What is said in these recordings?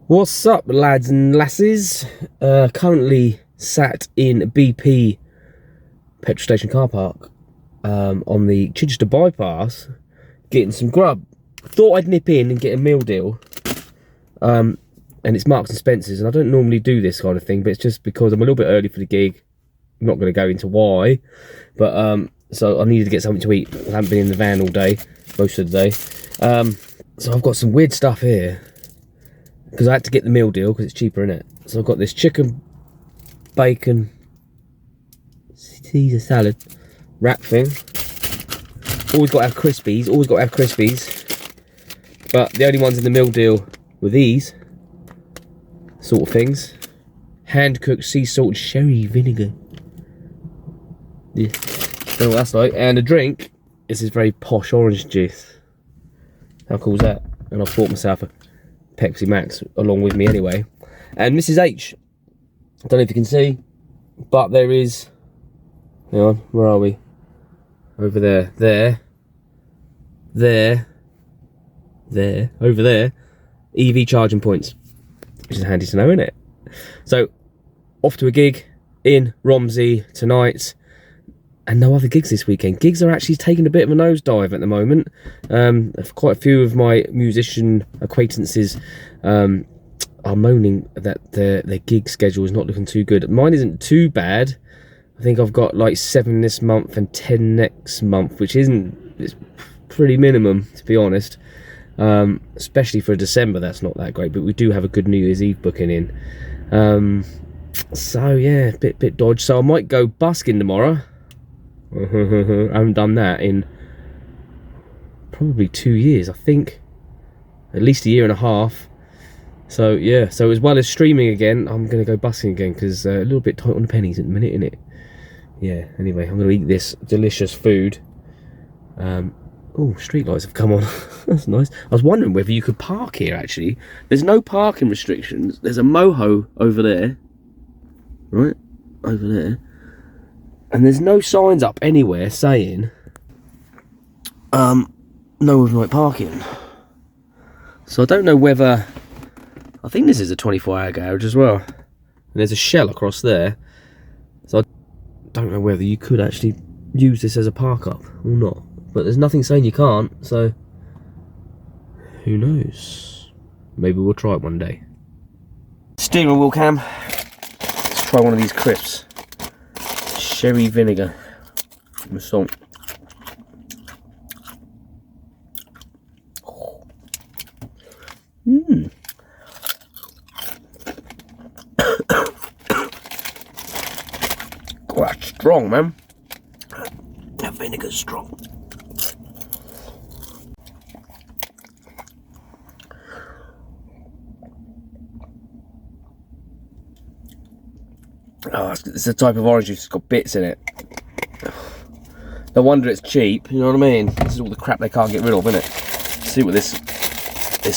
What's up, lads and lasses? Currently sat in BP petrol station car park on the Chichester bypass, getting some grub. Thought I'd nip in and get a meal deal. And it's Marks and Spencer's, and I don't normally do this kind of thing, but it's just because I'm a little bit early for the gig. I'm not going to go into why, but so I needed to get something to eat. I haven't been in the van all day, most of the day. So I've got some weird stuff here, because I had to get the meal deal because it's cheaper, innit? So I've got this chicken, bacon, Caesar salad wrap thing. Always got to have Crispies, always got to have Crispies. But the only ones in the meal deal were these sort of things. Hand-cooked sea salt sherry vinegar. Yeah, don't know what that's like. And a drink is this very posh orange juice. How cool is that? And I've bought myself a Pepsi Max along with me anyway. And Mrs H, I don't know if you can see, but there is, hang on, where are we? Over there, over there, EV charging points, which is handy to know, isn't it? So, off to a gig in Romsey tonight, and no other gigs this weekend. Gigs are actually taking a bit of a nosedive at the moment. Quite a few of my musician acquaintances are moaning that their gig schedule is not looking too good. Mine isn't too bad. I think I've got like 7 this month and 10 next month, which it's pretty minimum, to be honest. Especially for December, that's not that great, but we do have a good New Year's Eve booking in. So yeah, bit dodge. So I might go busking tomorrow. I haven't done that in probably 2 years, I think. At least a year and a half. So yeah, so as well as streaming again, I'm going to go busking again, because a little bit tight on the pennies at the minute, innit? Yeah, anyway, I'm going to eat this delicious food. Oh, street lights have come on. That's nice. I was wondering whether you could park here, actually. There's no parking restrictions. There's a moho over there. Right? Over there. And there's no signs up anywhere saying no overnight parking. So I don't know whether, I think this is a 24-hour garage as well. And there's a shell across there. So I don't know whether you could actually use this as a park up or not. But there's nothing saying you can't, so who knows? Maybe we'll try it one day. Steering wheel cam. Let's try one of these crisps. Sherry vinegar with salt. Mmm. Oh, that's strong, man. That vinegar's strong. Oh, it's the type of orange juice that's got bits in it. No wonder it's cheap, you know what I mean? This is all the crap they can't get rid of, isn't it? Let's see what this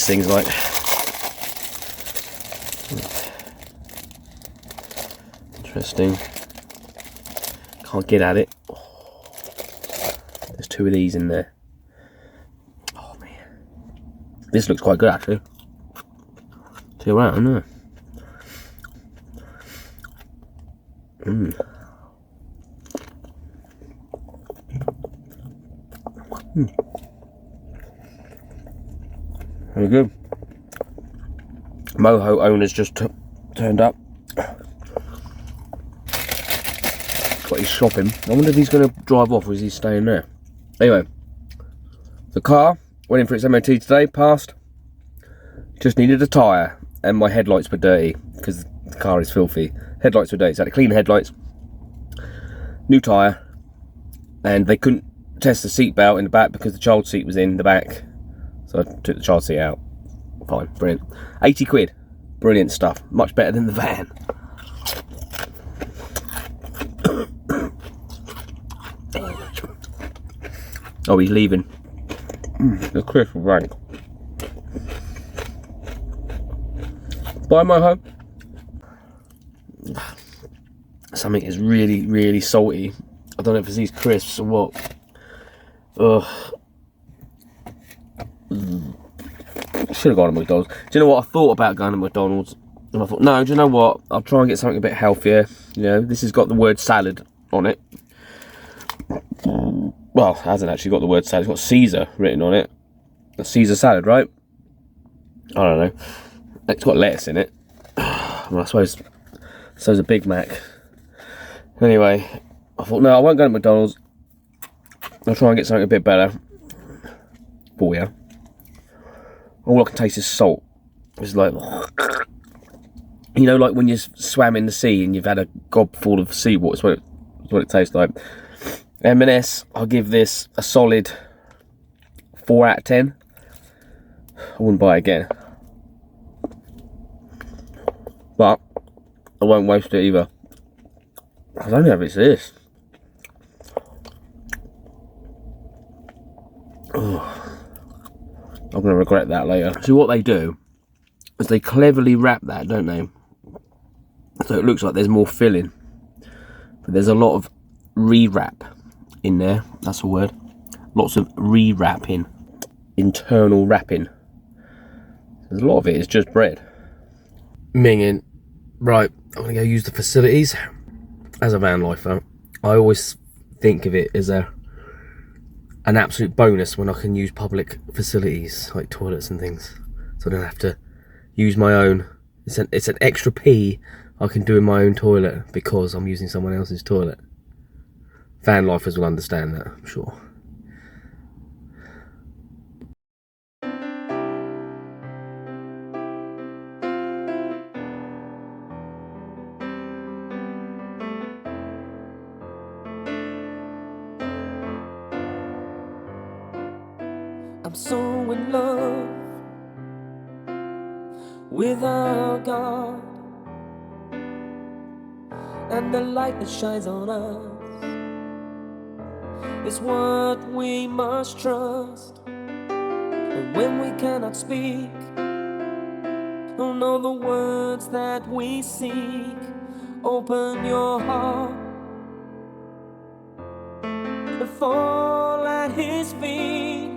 thing's like. Interesting. Can't get at it. There's 2 of these in there. Oh man. This looks quite good, actually. See you around, isn't it? Mm. Mm. Very good. Moho owner's just turned up. Got his shopping. I wonder if he's going to drive off or is he staying there. Anyway, the car went in for its MOT today, passed. Just needed a tyre, and my headlights were dirty because the car is filthy. Headlights were dirty, so I had to clean the headlights. New tyre, and they couldn't test the seat belt in the back because the child seat was in the back. So I took the child seat out. Fine, brilliant. 80 quid. Brilliant stuff. Much better than the van. Oh, he's leaving. The crisp rank. Bye, Moho. Something is really, really salty. I don't know if it's these crisps or what. Ugh. should have gone to McDonald's. Do you know what? I thought about going to McDonald's, and I thought, no, do you know what? I'll try and get something a bit healthier. You know, this has got the word salad on it. Well, it hasn't actually got the word salad. It's got Caesar written on it. A Caesar salad, right? I don't know. It's got lettuce in it. Well, I suppose so's a Big Mac. Anyway, I thought, no, I won't go to McDonald's. I'll try and get something a bit better for you. All I can taste is salt. It's like, you know, like when you swam in the sea and you've had a gob full of seawater. It's what it tastes like. M&S, I'll give this a solid 4 out of 10. I wouldn't buy it again. But I won't waste it either. I don't know if it's this. Oh, I'm going to regret that later. So what they do is they cleverly wrap that, don't they? So it looks like there's more filling. But there's a lot of re-wrap in there. That's a word. Lots of re-wrapping. Internal wrapping. There's a lot of it is just bread. Minging. Right, I'm going to go use the facilities. As a van lifer, I always think of it as an absolute bonus when I can use public facilities like toilets and things, so I don't have to use my own. It's an extra pee I can do in my own toilet because I'm using someone else's toilet. Van lifers will understand that, I'm sure. I'm so in love with our God and the light that shines on us is what we must trust. And when we cannot speak, don't know the words that we seek, open your heart and fall at His feet.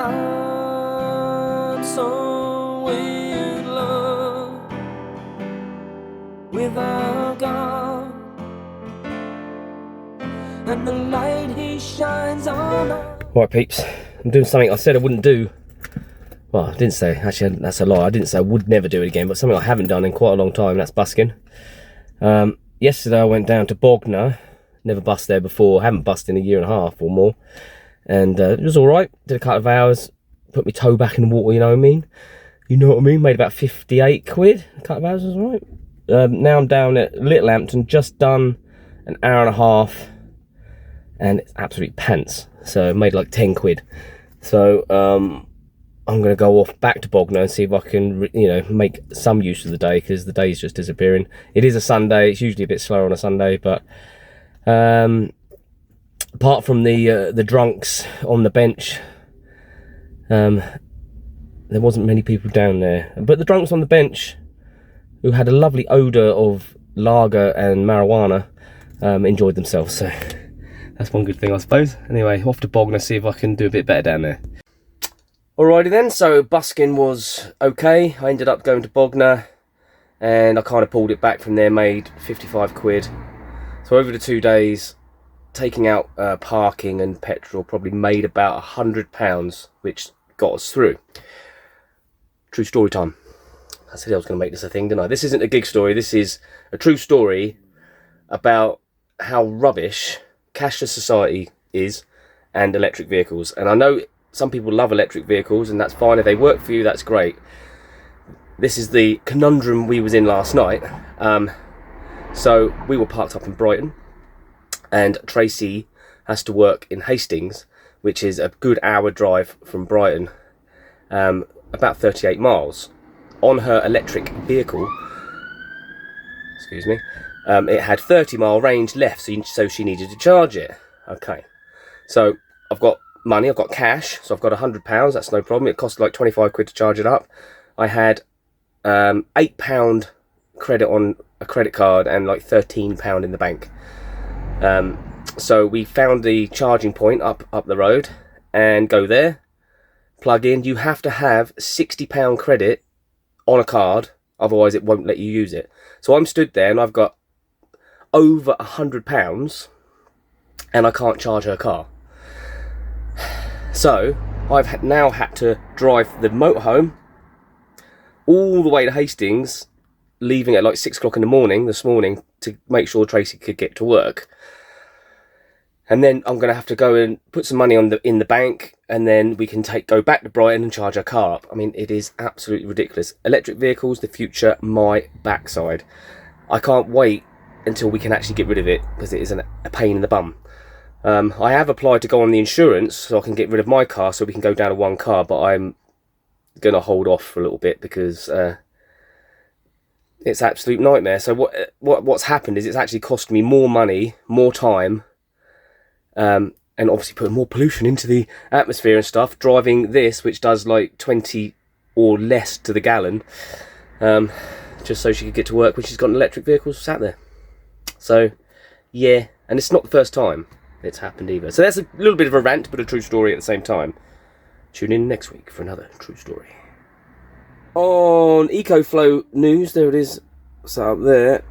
I'm so in love with our God and the light He shines on us. Right, peeps, I'm doing something I said I wouldn't do. Well, I didn't say, actually that's a lie, I didn't say I would never do it again, but something I haven't done in quite a long time, that's busking. Yesterday I went down to Bognor, never bussed there before, haven't bussed in a year and a half or more. And it was alright, did a couple of hours, put my toe back in the water, you know what I mean? You know what I mean? Made about 58 quid, a couple of hours was alright. Now I'm down at Little Hampton, just done an hour and a half, and it's absolute pants. So made like 10 quid. So I'm going to go off back to Bognor and see if I can, you know, make some use of the day, because the day's just disappearing. It is a Sunday, it's usually a bit slower on a Sunday, but apart from the drunks on the bench, there wasn't many people down there. But the drunks on the bench, who had a lovely odour of lager and marijuana, enjoyed themselves. So that's one good thing, I suppose. Anyway, off to Bognor, see if I can do a bit better down there. Alrighty then, so busking was okay. I ended up going to Bognor, and I kind of pulled it back from there, made 55 quid. So over the 2 days, taking out parking and petrol, probably made about £100, which got us through. True story time. I said I was going to make this a thing, didn't I? This isn't a gig story, this is a true story about how rubbish cashless society is and electric vehicles. And I know some people love electric vehicles, and that's fine. If they work for you, that's great. This is the conundrum we was in last night. So we were parked up in Brighton, and Tracy has to work in Hastings, which is a good hour drive from Brighton, about 38 miles. On her electric vehicle, excuse me, it had 30-mile range left, so she needed to charge it. Okay, so I've got money, I've got cash, so I've got £100, that's no problem. It cost like 25 quid to charge it up. I had £8 credit on a credit card and like £13 in the bank. So we found the charging point up the road and go there, plug in, you have to have £60 credit on a card, otherwise it won't let you use it. So I'm stood there and I've got over £100 and I can't charge her car. So I've now had to drive the motorhome all the way to Hastings, leaving at like 6 o'clock in the morning this morning to make sure Tracy could get to work. And then I'm going to have to go and put some money in the bank, and then we can go back to Brighton and charge our car up. I mean, it is absolutely ridiculous. Electric vehicles, the future, my backside. I can't wait until we can actually get rid of it, because it is a pain in the bum. I have applied to go on the insurance so I can get rid of my car so we can go down to one car, but I'm going to hold off for a little bit because it's absolute nightmare. So what's happened is it's actually cost me more money, more time, and obviously putting more pollution into the atmosphere and stuff, driving this, which does like 20 or less to the gallon, just so she could get to work when she's got an electric vehicle sat there. So, yeah, and it's not the first time it's happened either. So that's a little bit of a rant, but a true story at the same time. Tune in next week for another true story. On EcoFlow news, there it is, so up there,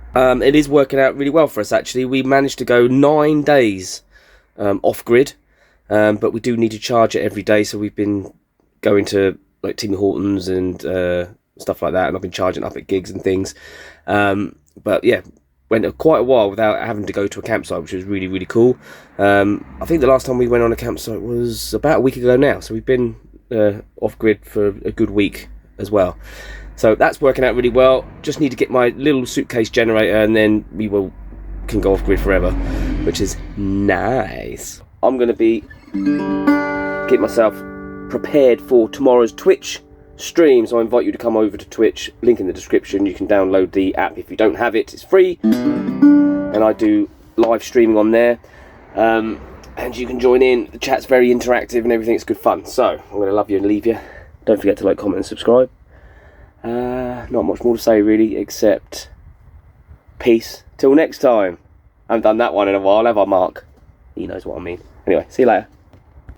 it is working out really well for us actually. We managed to go 9 days off-grid, but we do need to charge it every day, so we've been going to like Timmy Hortons and stuff like that, and I've been charging up at gigs and things, but yeah, went quite a while without having to go to a campsite, which was really, really cool. I think the last time we went on a campsite was about a week ago now, so we've been off-grid for a good week as well. So that's working out really well. Just need to get my little suitcase generator, and then we can go off-grid forever, which is nice. I'm going to be get myself prepared for tomorrow's Twitch stream, so I invite you to come over to Twitch, link in the description. You can download the app if you don't have it, it's free, and I do live streaming on there, and you can join in. The chat's very interactive and everything, it's good fun. So I'm going to love you and leave you. Don't forget to like, comment and subscribe. Not much more to say really, except peace till next time. I haven't done that one in a while, have I, Mark? He knows what I mean. Anyway, see you later.